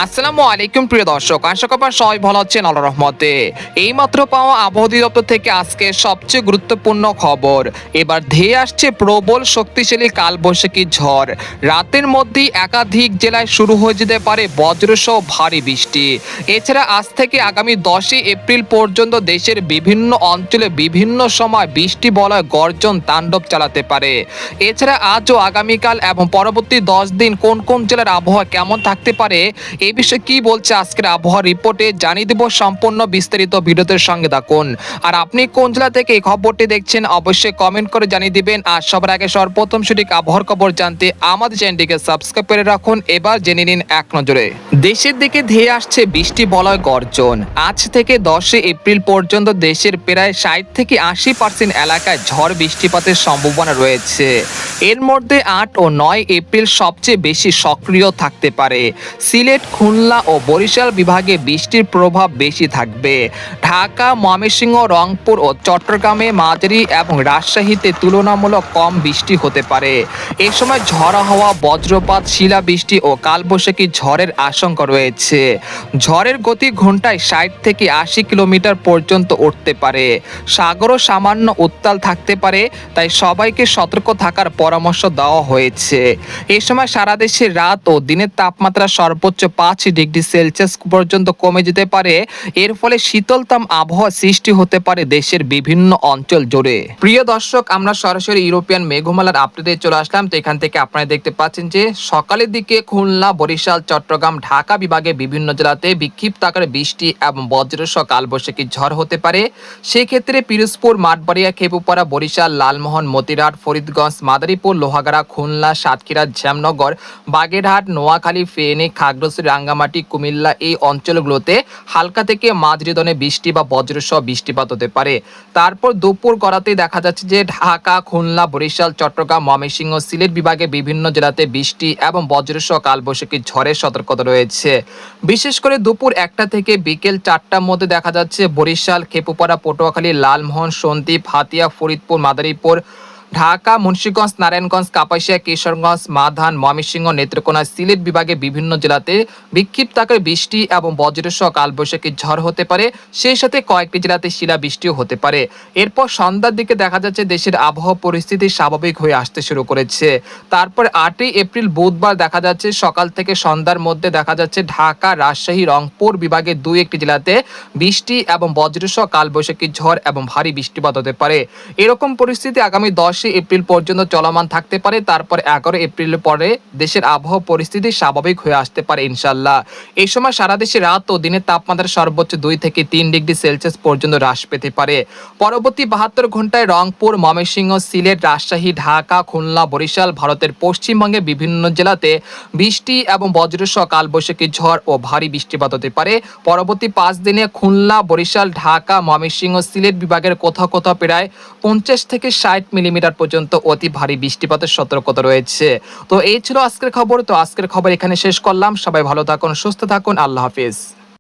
আসসালামু আলাইকুম প্রিয় দর্শক, আশা করি সবাই ভালো আছেন আল্লাহর রহমতে। এইমাত্র পাওয়া আবহাওয়া দপ্তর থেকে আজকে সবচেয়ে গুরুত্বপূর্ণ খবর। এবার ধেয়ে আসছে প্রবল শক্তিশালী কালবৈশাখী ঝড়। রাতের মধ্যেই একাধিক জেলায় শুরু হয়ে যেতে পারে বজ্রসহ ভারী বৃষ্টি। এছাড়া আজ থেকে আগামী 10 এপ্রিল পর্যন্ত দেশের বিভিন্ন অঞ্চলে বিভিন্ন সময় বৃষ্টি বলয় গর্জন তাণ্ডব চালাতে পারে। এছাড়া আজ ও আগামীকাল এবং পরবর্তী 10 দিন কোন কোন জেলার আবহাওয়া কেমন থাকতে পারে এই বিষয়ে কি বলছে আজকের আবহাওয়া রিপোর্টে জানিয়ে দেব। সম্পূর্ণ বিস্তারিত ভিডিওতে সঙ্গে থাকুন। আর আপনি কোন জেলা থেকে এই খবরটি দেখছেন অবশ্যই কমেন্ট করে জানিয়ে দিবেন। আর সবার আগে সর্বপ্রথম সঠিক আবহাওয়ার খবর জানতে আমাদের চ্যানেলটিকে সাবস্ক্রাইব করে রাখুন। এবার জেনে নিন এক নজরে। দেশের দিকে ধেয়ে আসছে বৃষ্টি বলয় গর্জন। আজ থেকে 10 এপ্রিল পর্যন্ত দেশের প্রায় 60 থেকে 80% এলাকায় ঝড় বৃষ্টিপাতের সম্ভাবনা রয়েছে। এর মধ্যে 8 ও 9 এপ্রিল সবচেয়ে বেশি সক্রিয় থাকতে পারে। সিলেট, খুলনা ও বরিশাল বিভাগে বৃষ্টির প্রভাব বেশি থাকবে। ঢাকা, ময়মনসিংহ, রংপুর ও চট্টগ্রামে মাঝারি এবং রাজশাহীতে তুলনামূলক কম বৃষ্টি হতে পারে। এ সময় ঝড়ো হাওয়া, বজ্রপাত, শিলাবৃষ্টি ও কালবৈশাখী ঝড়ের আশঙ্কা রয়েছে। ঝড়ের গতি ঘন্টায় 60 থেকে 80 কিলোমিটার পর্যন্ত উঠতে পারে। সাগরও সামান্য উত্তাল থাকতে পারে, তাই সবাইকে সতর্ক থাকার পরামর্শ দেওয়া হয়েছে। এ সময় সারা দেশে রাত ও দিনের তাপমাত্রা সর্বোচ্চ 5 ডিগ্রি সেলসিয়াস পর্যন্ত কমে যেতে পারে। এর ফলে শীতলতম আবহাওয়া সৃষ্টি হতে পারে দেশের বিভিন্ন অঞ্চল জুড়ে। প্রিয় দর্শক, আমরা সরাসরি ইউরোপিয়ান মেঘমালার আপডেটে চলে আসলাম। তো এখান থেকে আপনারা দেখতে পাচ্ছেন যে সকালের দিকে খুলনা, বরিশাল, চট্টগ্রাম, ঢাকা বিভাগে বিভিন্ন জেলাতে বিক্ষিপ্ত আকারে বৃষ্টি এবং বজ্রসহ কালবৈশাখী ঝড় হতে পারে। সেই ক্ষেত্রে পিরোজপুর, মাঠবাড়িয়া, খেপুপাড়া, বরিশাল, লালমোহন, মতিরাট, ফরিদগঞ্জ, মাদারীপুর, লোহাগাড়া, খুলনা, সাতক্ষীরা, শ্যামনগর, বাগেরহাট, নোয়াখালী, ফেনী, খাগড়াছড়ি, রাঙ্গামাটি, কুমিল্লা এই অঞ্চলগুলোতে হালকা থেকে মাঝারি ধরনের বৃষ্টি বা বজ্রসহ বৃষ্টিপাত হতে পারে। তারপর দুপুর গড়াতেই দেখা যাচ্ছে যে ঢাকা, খুলনা, বরিশাল, চট্টগ্রাম, ময়মনসিংহ, সিলেট বিভাগে বিভিন্ন জেলাতে বৃষ্টি এবং বজ্রসহ কালবৈশাখী ঝড়ের সতর্কতা রয়েছে। বিশেষ করে দুপুর 1টা থেকে বিকেল 4টার মধ্যে দেখা যাচ্ছে বরিশাল, খেপুপাড়া, পটুয়াখালী, লালমোহন, সন্দ্বীপ, হাতিয়া, ফরিদপুর, মাদারীপুর, ঢাকা, মুন্সিগঞ্জ, নারায়ণগঞ্জ, কাপাসিয়া, কিশোরগঞ্জ, মাধান, ময়মনসিংহ, নেত্রকোনা, সিলেট বিভাগে বিভিন্ন জেলাতে বিক্ষিপ্ত আকারে বৃষ্টি এবং বজ্রসহ কালবৈশাখী ঝড় হতে পারে। সেই সাথে কয়েকটি জেলাতে শিলাবৃষ্টিও হতে পারে। এরপর সন্ধ্যার দিকে দেখা যাচ্ছে দেশের আবহাওয়া পরিস্থিতি স্বাভাবিক হয়ে আসতে শুরু করেছে। তারপর 8 এপ্রিল বুধবার দেখা যাচ্ছে সকাল থেকে সন্ধ্যার মধ্যে দেখা যাচ্ছে ঢাকা, রাজশাহী, রংপুর বিভাগে 2-1টি জেলাতে বৃষ্টি এবং বজ্রসহ কালবৈশাখী ঝড় এবং ভারী বৃষ্টিপাত হতে পারে। এরকম পরিস্থিতি আগামী 10 এপ্রিল পর্যন্ত চলমান থাকতে পারে। তারপর 11 এপ্রিলের পরে দেশের আবহাওয়া পরিস্থিতি স্বাভাবিক হয়ে আসতে পারে ইনশাল্লাহ। এই সময় সারা দেশে রাত ও দিনের তাপমাত্রা সর্বোচ্চ 2 থেকে 3 ডিগ্রি সেলসিয়াস পর্যন্ত হ্রাস পেতে পারে। পরবর্তী 72 ঘন্টায় রংপুর, ময়মনসিংহ, সিলেট, রাজশাহী, ঢাকা, খুলনা, বরিশাল, ভারতের পশ্চিমবঙ্গে বিভিন্ন জেলাতে বৃষ্টি এবং বজ্রসহ কালবৈশাখী ঝড় ও ভারী বৃষ্টিপাত হতে পারে। পরবর্তী 5 দিনে খুলনা, বরিশাল, ঢাকা, ময়মনসিংহ, সিলেট বিভাগের কোথাও কোথাও প্রায় 50 থেকে 60 মিলিমিটার পর্যন্ত অতি ভারী বৃষ্টিপাতের সতর্কতা রয়েছে। তো এই ছিল আজকের খবর। তো আজকের খবর এখানে শেষ করলাম। সবাই ভালো থাকুন, সুস্থ থাকুন, আল্লাহ হাফেজ।